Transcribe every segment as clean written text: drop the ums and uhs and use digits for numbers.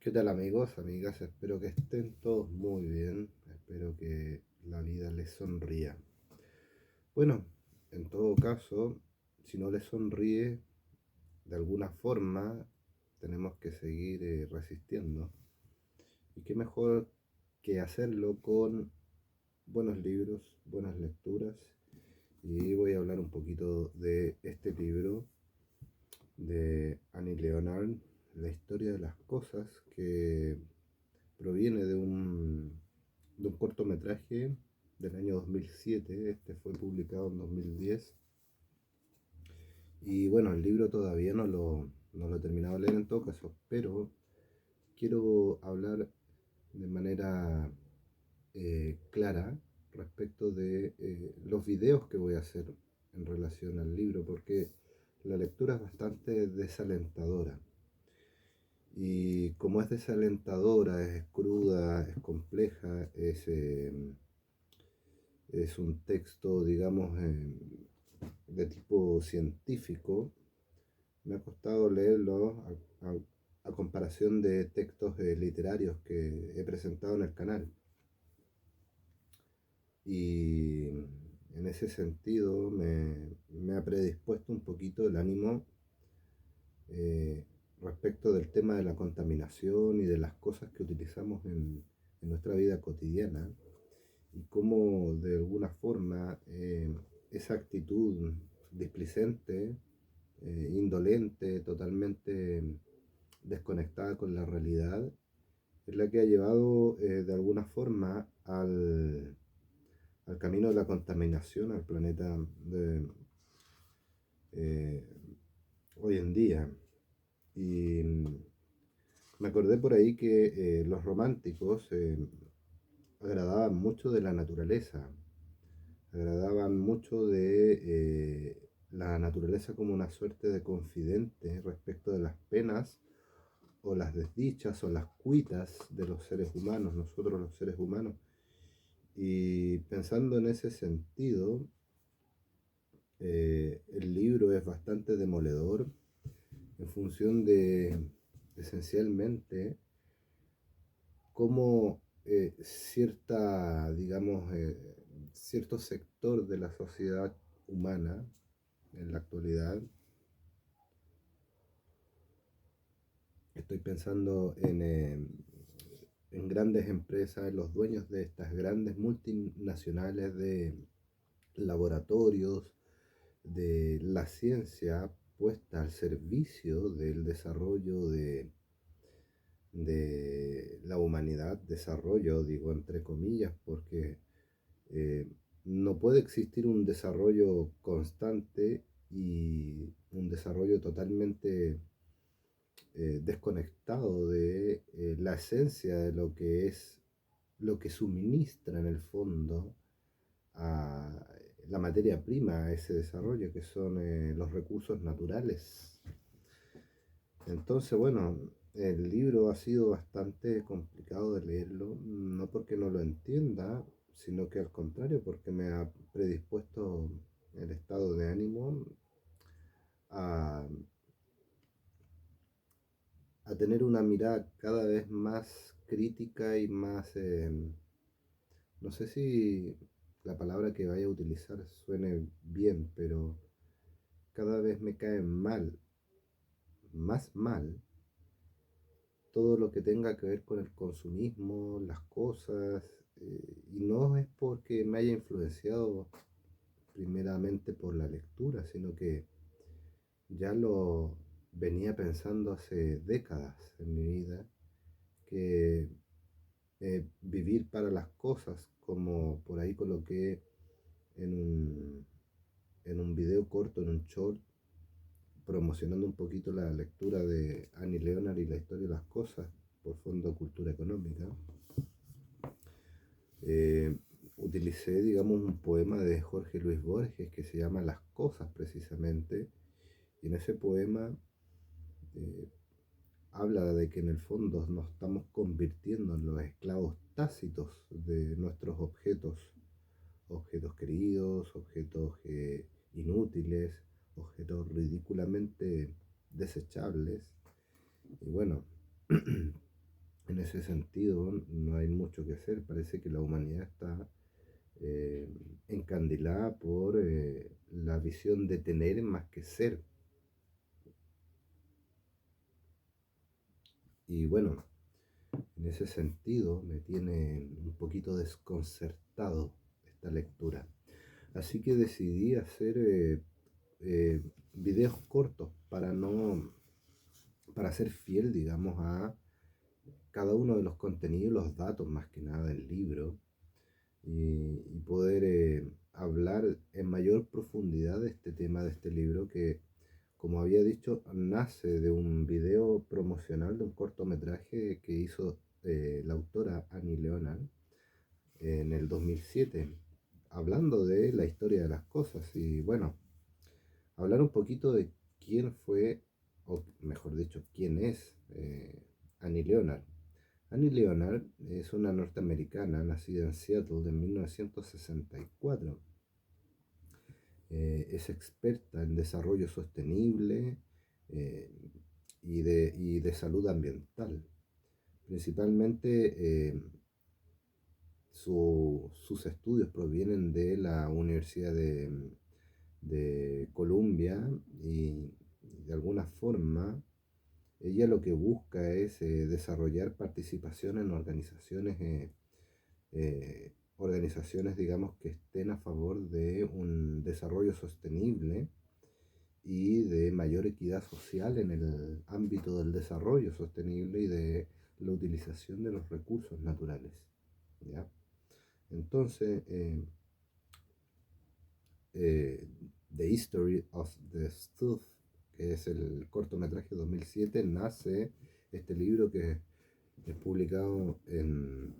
¿Qué tal amigos, amigas? Espero que estén todos muy bien. Espero que la vida les sonría. Bueno, en todo caso, si no les sonríe, de alguna forma tenemos que seguir resistiendo. Y qué mejor que hacerlo con buenos libros, buenas lecturas. Y voy a hablar un poquito de este libro de Annie Leonard, La historia de las cosas, que proviene de un cortometraje del año 2007. Este fue publicado en 2010. Y bueno, el libro todavía no lo he terminado de leer en todo caso, pero quiero hablar de manera clara respecto de los videos que voy a hacer en relación al libro, porque la lectura es bastante desalentadora. Y como es desalentadora, es cruda, es compleja, es un texto, digamos, de tipo científico, me ha costado leerlo a comparación de textos literarios que he presentado en el canal. Y en ese sentido me ha predispuesto un poquito el ánimo eh, respecto del tema de la contaminación y de las cosas que utilizamos en nuestra vida cotidiana, y cómo de alguna forma esa actitud displicente, indolente, totalmente desconectada con la realidad, es la que ha llevado de alguna forma al camino de la contaminación al planeta de eh, hoy en día. Y me acordé por ahí que los románticos agradaban mucho de la naturaleza, agradaban mucho de la naturaleza como una suerte de confidente respecto de las penas o las desdichas o las cuitas de los seres humanos, nosotros los seres humanos. Y pensando en ese sentido, el libro es bastante demoledor en función de esencialmente cómo digamos, cierto sector de la sociedad humana en la actualidad, estoy pensando en grandes empresas, en los dueños de estas grandes multinacionales de laboratorios, de la ciencia puesta al servicio del desarrollo de la humanidad, desarrollo, digo entre comillas, porque eh, no puede existir un desarrollo constante y un desarrollo totalmente desconectado de la esencia de lo que es, lo que suministra en el fondo a la materia prima a ese desarrollo, que son los recursos naturales. Entonces, bueno, el libro ha sido bastante complicado de leerlo, no porque no lo entienda, sino que al contrario, porque me ha predispuesto el estado de ánimo a, a tener una mirada cada vez más crítica y más, no sé si la palabra que vaya a utilizar suene bien, pero cada vez me cae mal, más mal, todo lo que tenga que ver con el consumismo, las cosas, y no es porque me haya influenciado primeramente por la lectura, sino que ya lo venía pensando hace décadas en mi vida, que vivir para las cosas, como por ahí coloqué en un video corto, en un short, promocionando un poquito la lectura de Annie Leonard y la historia de las cosas por Fondo de Cultura Económica. eh, Utilicé, digamos, un poema de Jorge Luis Borges que se llama Las cosas precisamente, y en ese poema eh, habla de que en el fondo nos estamos convirtiendo en los esclavos tácitos de nuestros objetos, objetos queridos, objetos inútiles, objetos ridículamente desechables. Y bueno, En ese sentido, no hay mucho que hacer. Parece que la humanidad está eh, encandilada por la visión de tener más que ser. Y bueno, en ese sentido me tiene un poquito desconcertado esta lectura. Así que decidí hacer eh, videos cortos para no, para ser fiel, digamos, a cada uno de los contenidos, los datos más que nada del libro y poder hablar en mayor profundidad de este tema de este libro que, como había dicho, nace de un video promocional de un cortometraje que hizo la autora Annie Leonard en el 2007, hablando de la historia de las cosas y bueno, hablar un poquito de quién fue, o mejor dicho, quién es Annie Leonard. Annie Leonard es una norteamericana nacida en Seattle en 1964. Es experta en desarrollo sostenible eh, y de salud ambiental. Principalmente sus estudios provienen de la Universidad de Columbia y de alguna forma ella lo que busca es desarrollar participación en organizaciones, digamos, que estén a favor de un desarrollo sostenible y de mayor equidad social en el ámbito del desarrollo sostenible y de la utilización de los recursos naturales. ¿Ya? Entonces, eh, The History of the Stuff, que es el cortometraje 2007, nace este libro que es publicado en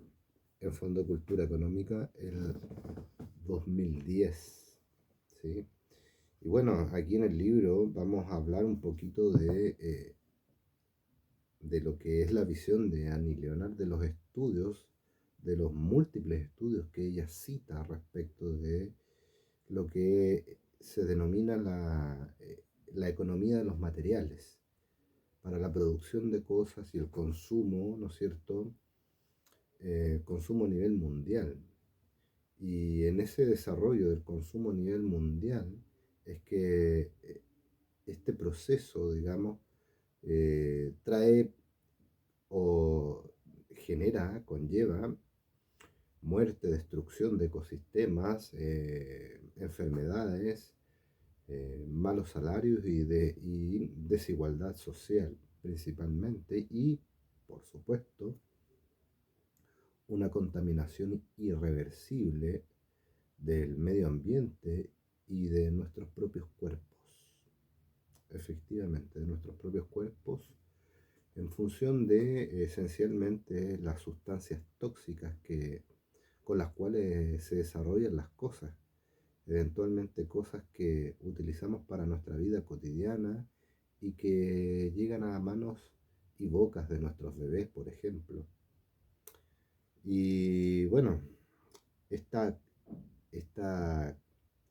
Fondo de Cultura Económica el 2010. ¿Sí? Y bueno, aquí en el libro vamos a hablar un poquito de lo que es la visión de Annie Leonard, de los estudios, de los múltiples estudios que ella cita respecto de lo que se denomina la economía de los materiales para la producción de cosas y el consumo, ¿no es cierto? Consumo a nivel mundial. Y en ese desarrollo del consumo a nivel mundial es que este proceso, digamos, trae o genera, conlleva muerte, destrucción de ecosistemas, enfermedades, malos salarios y desigualdad social principalmente y, por supuesto, una contaminación irreversible del medio ambiente y de nuestros propios cuerpos. Efectivamente, de nuestros propios cuerpos en función de esencialmente las sustancias tóxicas con las cuales se desarrollan las cosas, eventualmente cosas que utilizamos para nuestra vida cotidiana y que llegan a manos y bocas de nuestros bebés, por ejemplo. Y bueno, esta, esta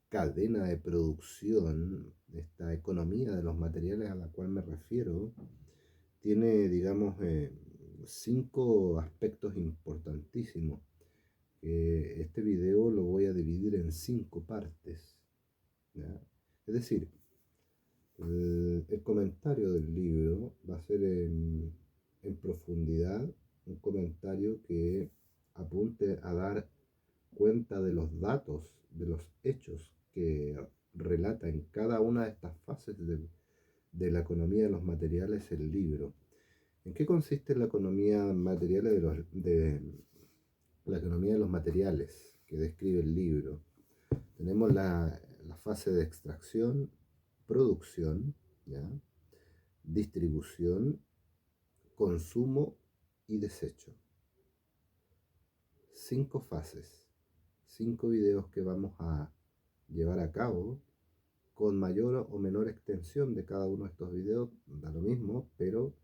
cadena de producción, esta economía de los materiales a la cual me refiero, tiene, digamos, 5 aspectos importantísimos. Este video lo voy a dividir en 5 partes. ¿Ya? Es decir, el comentario del libro va a ser en profundidad un comentario que apunte a dar cuenta de los datos, de los hechos que relata en cada una de estas fases de la economía de los materiales el libro. ¿En qué consiste la economía material la economía de los materiales que describe el libro? Tenemos la fase de extracción, producción, ¿ya? Distribución, consumo y desecho. 5 fases, 5 videos que vamos a llevar a cabo con mayor o menor extensión de cada uno de estos videos, da lo mismo, pero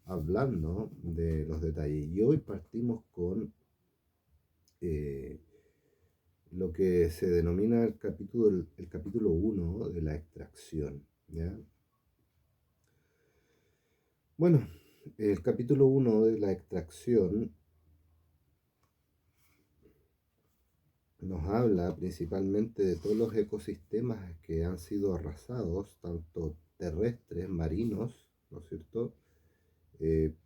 hablando de los detalles. Y hoy partimos con eh, lo que se denomina el capítulo 1 de la extracción. ¿Ya? Bueno, El capítulo 1 de la extracción nos habla principalmente de todos los ecosistemas que han sido arrasados, tanto terrestres, marinos, ¿no es cierto?,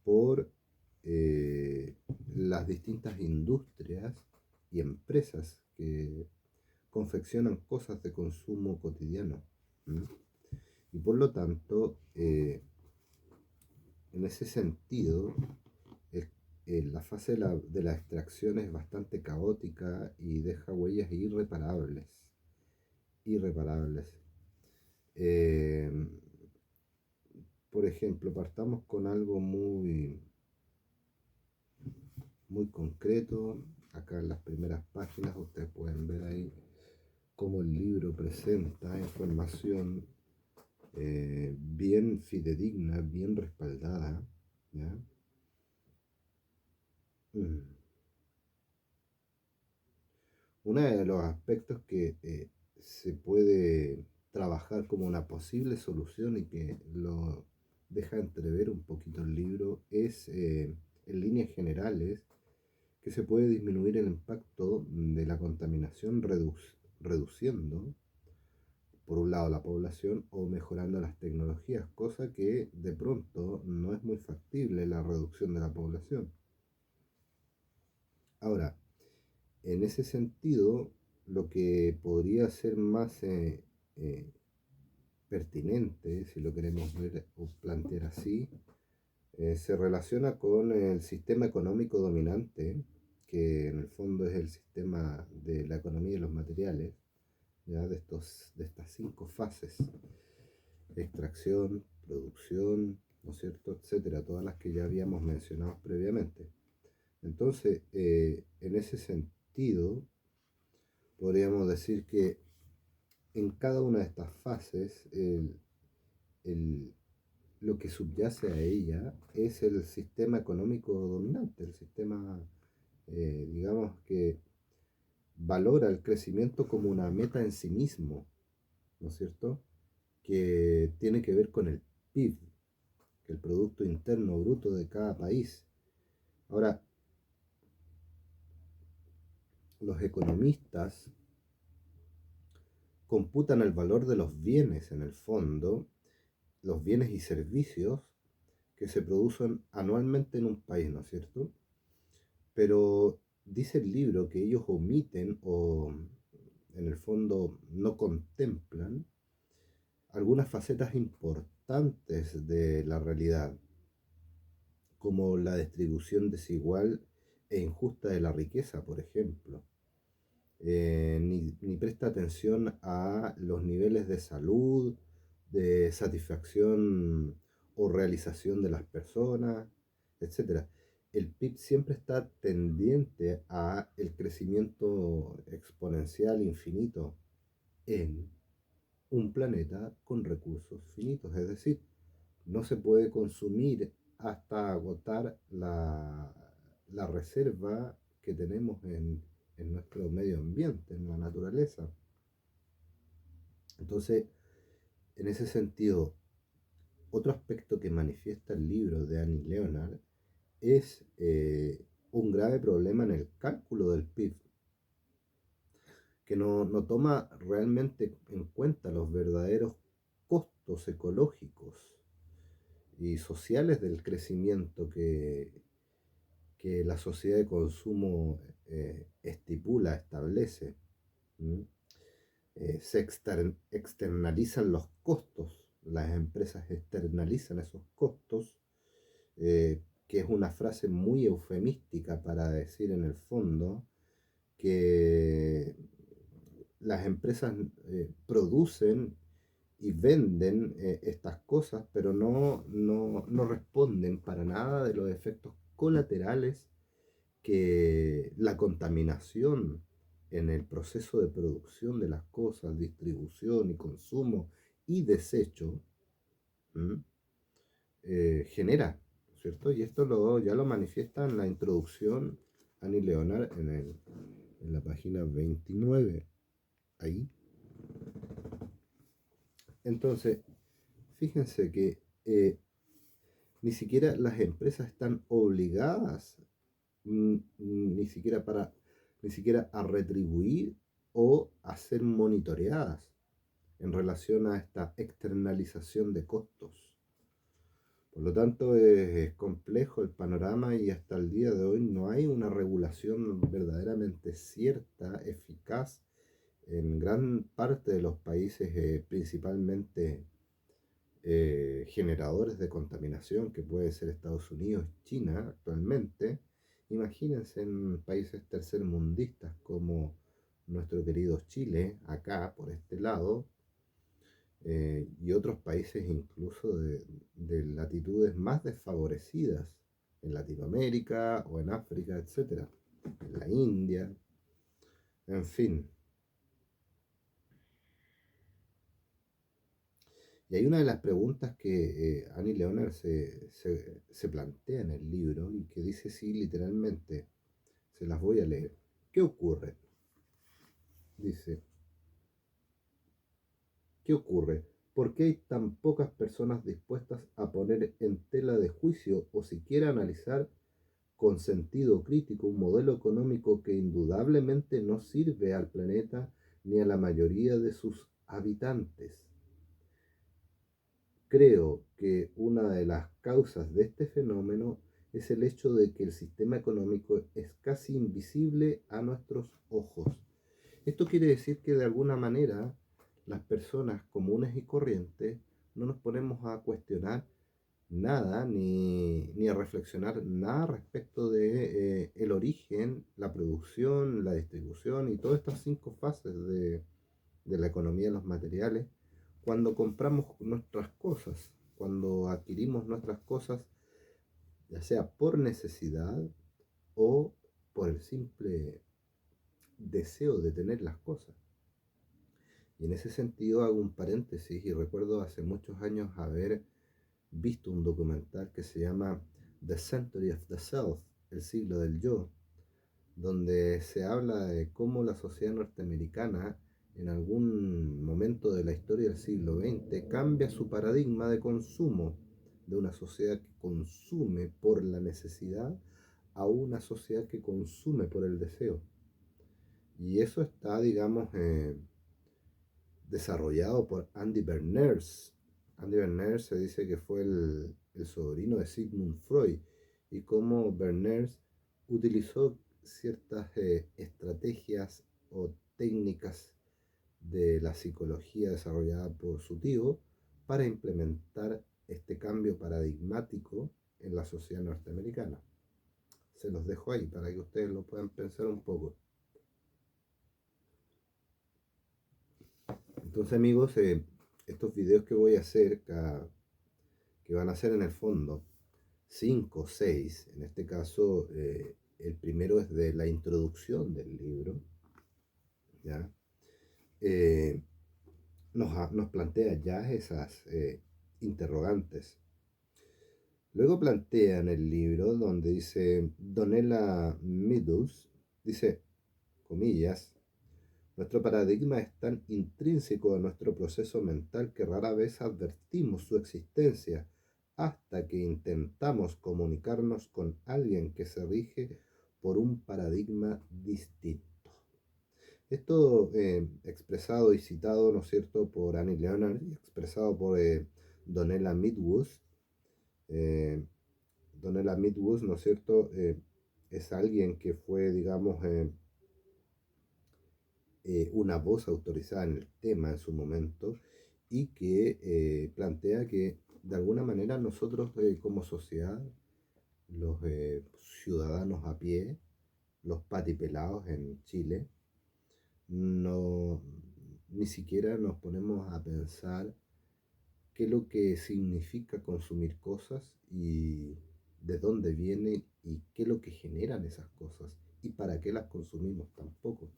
por eh, las distintas industrias y empresas que confeccionan cosas de consumo cotidiano. ¿Mm? Y por lo tanto, en ese sentido, el- la fase de la extracción es bastante caótica y deja huellas irreparables. Irreparables. Eh, por ejemplo, partamos con algo muy concreto. Acá en las primeras páginas ustedes pueden ver ahí cómo el libro presenta información bien fidedigna, bien respaldada. ¿Ya? Mm. Uno de los aspectos que se puede trabajar como una posible solución y que lo deja entrever un poquito el libro es, en líneas generales, que se puede disminuir el impacto de la contaminación reduciendo, por un lado, la población o mejorando las tecnologías, cosa que de pronto no es muy factible la reducción de la población. Ahora, en ese sentido, lo que podría ser más eh, pertinente, si lo queremos ver o plantear así, se relaciona con el sistema económico dominante, que en el fondo es el sistema de la economía de los materiales, ya de estas 5 fases: extracción, producción, ¿no es cierto?, etcétera, todas las que ya habíamos mencionado previamente. Entonces, en ese sentido, podríamos decir que en cada una de estas fases, el- lo que subyace a ella es el sistema económico dominante, el sistema, digamos, que valora el crecimiento como una meta en sí mismo, ¿no es cierto?, que tiene que ver con el PIB, que el Producto Interno Bruto de cada país. Ahora, los economistas computan el valor de los bienes, en el fondo, los bienes y servicios que se producen anualmente en un país, ¿no es cierto? Pero dice el libro que ellos omiten o en el fondo no contemplan algunas facetas importantes de la realidad, como la distribución desigual e injusta de la riqueza, por ejemplo. Ni presta atención a los niveles de salud, de satisfacción o realización de las personas, etcétera. El PIB siempre está tendiente a el crecimiento exponencial infinito en un planeta con recursos finitos, es decir, no se puede consumir hasta agotar la reserva que tenemos en nuestro medio ambiente, en la naturaleza. Entonces, en ese sentido, otro aspecto que manifiesta el libro de Annie Leonard es un grave problema en el cálculo del PIB, que no toma realmente en cuenta los verdaderos costos ecológicos y sociales del crecimiento que la sociedad de consumo estipula, establece. ¿Mm? Se externalizan los costos, las empresas externalizan esos costos, que es una frase muy eufemística para decir en el fondo que las empresas producen y venden estas cosas, pero no responden para nada de los efectos colaterales que la contaminación en el proceso de producción de las cosas, distribución y consumo y desecho, ¿m? Genera, ¿cierto? Y esto ya lo manifiesta en la introducción Annie Leonard en la página 29, ahí. Entonces, fíjense que Ni siquiera las empresas están obligadas, ni siquiera ni siquiera a retribuir o a ser monitoreadas en relación a esta externalización de costos. Por lo tanto, es complejo el panorama y hasta el día de hoy no hay una regulación verdaderamente cierta, eficaz, en gran parte de los países, principalmente generadores de contaminación, que puede ser Estados Unidos, China actualmente. Imagínense en países tercermundistas como nuestro querido Chile, acá por este lado, y otros países incluso de latitudes más desfavorecidas, en Latinoamérica o en África, etcétera, en la India, en fin. Y hay una de las preguntas que Annie Leonard se plantea en el libro y que dice sí, literalmente, se las voy a leer. ¿Qué ocurre? Dice, ¿qué ocurre? ¿Por qué hay tan pocas personas dispuestas a poner en tela de juicio o siquiera analizar con sentido crítico un modelo económico que indudablemente no sirve al planeta ni a la mayoría de sus habitantes? Creo que una de las causas de este fenómeno es el hecho de que el sistema económico es casi invisible a nuestros ojos. Esto quiere decir que de alguna manera las personas comunes y corrientes no nos ponemos a cuestionar nada ni a reflexionar nada respecto de el origen, la producción, la distribución y todas estas 5 fases de la economía de los materiales cuando compramos nuestras cosas, cuando adquirimos nuestras cosas, ya sea por necesidad o por el simple deseo de tener las cosas. Y en ese sentido hago un paréntesis y recuerdo hace muchos años haber visto un documental que se llama The Century of the Self, el siglo del yo, donde se habla de cómo la sociedad norteamericana en algún momento de la historia del siglo XX cambia su paradigma de consumo de una sociedad que consume por la necesidad a una sociedad que consume por el deseo. Y eso está, digamos, desarrollado por Andy Berners. Andy Berners se dice que fue el sobrino de Sigmund Freud y cómo Berners utilizó ciertas estrategias o técnicas de la psicología desarrollada por su tío para implementar este cambio paradigmático en la sociedad norteamericana. Se los dejo ahí para que ustedes lo puedan pensar un poco. Entonces, amigos, estos videos que voy a hacer, que van a ser en el fondo 5 o 6, en este caso el primero es de la introducción del libro, ¿ya? Nos plantea ya esas interrogantes. Luego plantea en el libro donde dice Donella Meadows, dice, comillas, nuestro paradigma es tan intrínseco a nuestro proceso mental que rara vez advertimos su existencia hasta que intentamos comunicarnos con alguien que se rige por un paradigma distinto. Esto expresado y citado, ¿no es cierto?, por Annie Leonard y expresado por Donella Meadows. Eh, Donella Meadows, ¿no es cierto?, es alguien que fue, digamos, una voz autorizada en el tema en su momento y que plantea que de alguna manera nosotros como sociedad, los ciudadanos a pie, los patipelados en Chile, no, ni siquiera nos ponemos a pensar qué es lo que significa consumir cosas y de dónde vienen y qué es lo que generan esas cosas y para qué las consumimos tampoco.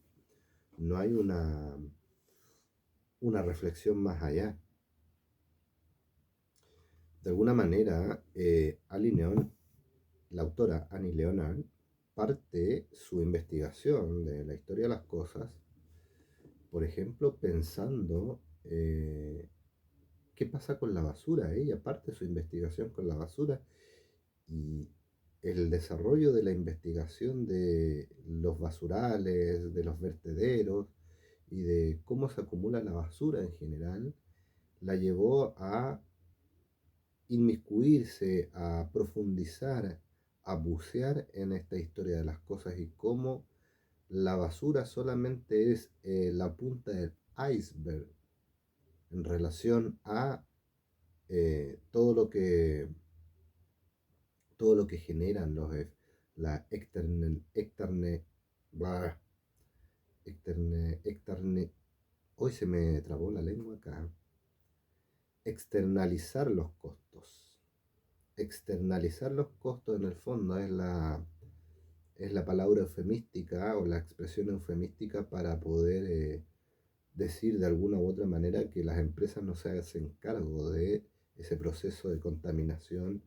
No hay una reflexión más allá. De alguna manera, la autora Annie Leonard parte su investigación de la historia de las cosas, por ejemplo, pensando qué pasa con la basura. Ella parte su investigación con la basura Y el desarrollo de la investigación de los basurales, de los vertederos y de cómo se acumula la basura en general, la llevó a inmiscuirse, a profundizar, a bucear en esta historia de las cosas y cómo la basura solamente es la punta del iceberg en relación a eh, todo lo que todo lo que generan la blah, hoy se me trabó la lengua acá, externalizar los costos. Externalizar los costos en el fondo es la palabra eufemística o la expresión eufemística para poder decir de alguna u otra manera que las empresas no se hacen cargo de ese proceso de contaminación,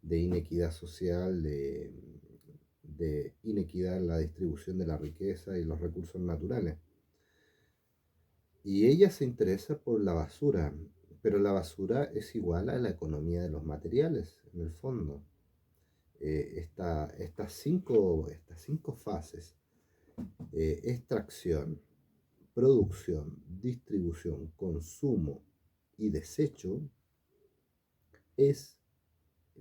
de inequidad social, de inequidad en la distribución de la riqueza y los recursos naturales. Y ella se interesa por la basura, pero la basura es igual a la economía de los materiales, en el fondo. Estas cinco fases, extracción, producción, distribución, consumo y desecho, es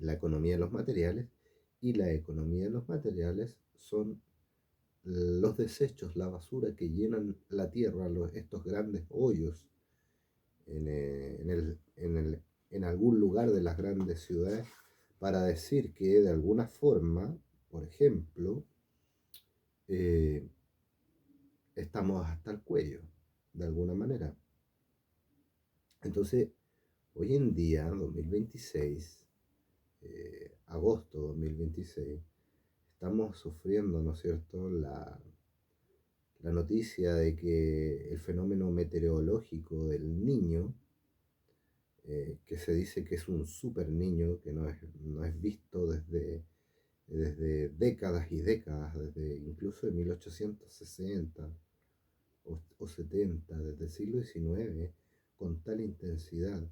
la economía de los materiales, y la economía de los materiales son los desechos, la basura que llenan la tierra, estos grandes hoyos en algún lugar de las grandes ciudades, para decir que de alguna forma, por ejemplo, eh, estamos hasta el cuello, de alguna manera. Entonces, hoy en día, 2026, agosto 2026, estamos sufriendo, ¿no es cierto?, la noticia de que el fenómeno meteorológico del niño, que se dice que es un super niño, que no es visto desde décadas y décadas, desde incluso de 1860 o 70, desde el siglo XIX, con tal intensidad.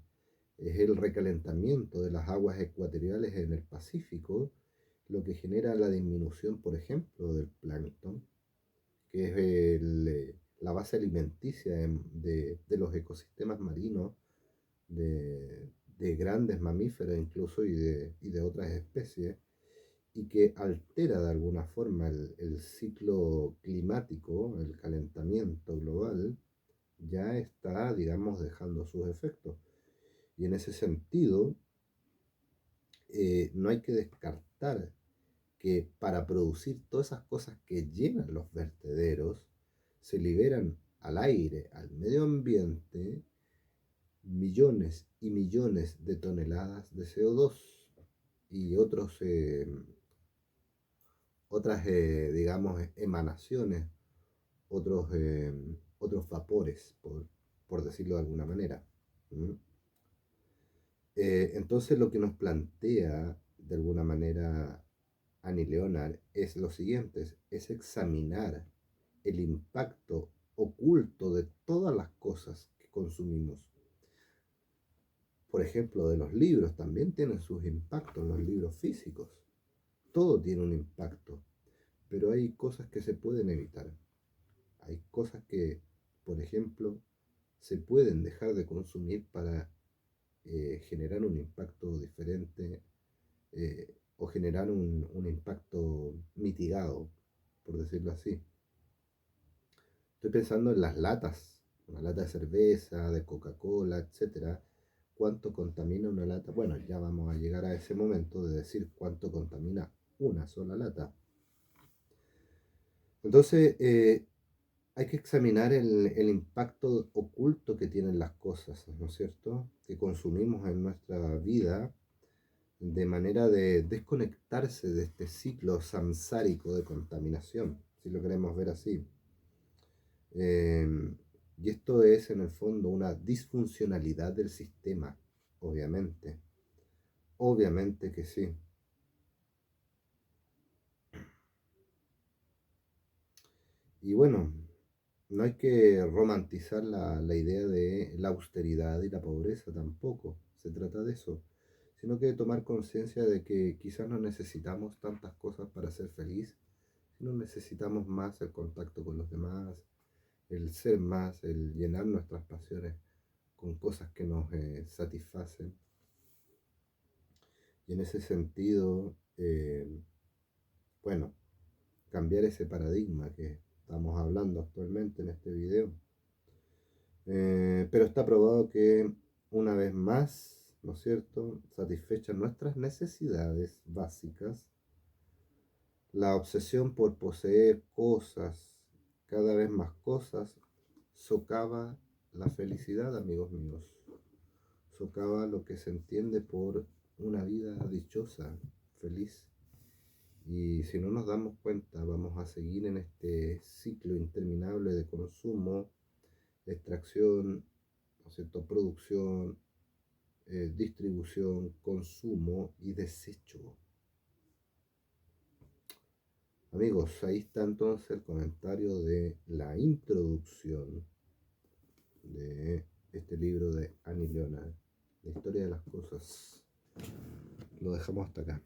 Es el recalentamiento de las aguas ecuatoriales en el Pacífico lo que genera la disminución, por ejemplo, del plancton, que es la base alimenticia de los ecosistemas marinos, de grandes mamíferos incluso y de otras especies, y que altera de alguna forma el ciclo climático, el calentamiento global, ya está, digamos, dejando sus efectos. Y en ese sentido, no hay que descartar que para producir todas esas cosas que llenan los vertederos, se liberan al aire, al medio ambiente, millones y millones de toneladas de CO2 y otras, digamos, emanaciones, otros vapores, por decirlo de alguna manera. ¿Mm? Entonces lo que nos plantea de alguna manera Annie Leonard es lo siguiente, es examinar el impacto oculto de todas las cosas que consumimos. Por ejemplo, de los libros también tienen sus impactos, los libros físicos. Todo tiene un impacto, pero hay cosas que se pueden evitar. Hay cosas que, por ejemplo, se pueden dejar de consumir para generar un impacto diferente, o generar un impacto mitigado, por decirlo así. Estoy pensando en las latas, una lata de cerveza, de Coca-Cola, etcétera. ¿Cuánto contamina una lata? Bueno, ya vamos a llegar a ese momento de decir cuánto contamina una sola lata. Entonces, hay que examinar el impacto oculto que tienen las cosas, ¿no es cierto?, que consumimos en nuestra vida, de manera de desconectarse de este ciclo samsárico de contaminación, si lo queremos ver así. Y esto es en el fondo una disfuncionalidad del sistema, obviamente. Obviamente que sí. Y bueno, no hay que romantizar la idea de la austeridad y la pobreza tampoco. Se trata de eso, sino que tomar conciencia de que quizás no necesitamos tantas cosas para ser feliz, sino necesitamos más el contacto con los demás, el ser más, el llenar nuestras pasiones con cosas que nos satisfacen. Y en ese sentido, bueno, cambiar ese paradigma que estamos hablando actualmente en este video. Pero está probado que una vez más, ¿no es cierto?, satisfechas nuestras necesidades básicas, la obsesión por poseer cosas, cada vez más cosas, socava la felicidad, amigos míos. Socava lo que se entiende por una vida dichosa, feliz. Y si no nos damos cuenta, vamos a seguir en este ciclo interminable de consumo, extracción, ¿no es cierto?, producción, distribución, consumo y desecho. Amigos, ahí está entonces el comentario de la introducción de este libro de Annie Leonard, La historia de las cosas. Lo dejamos hasta acá.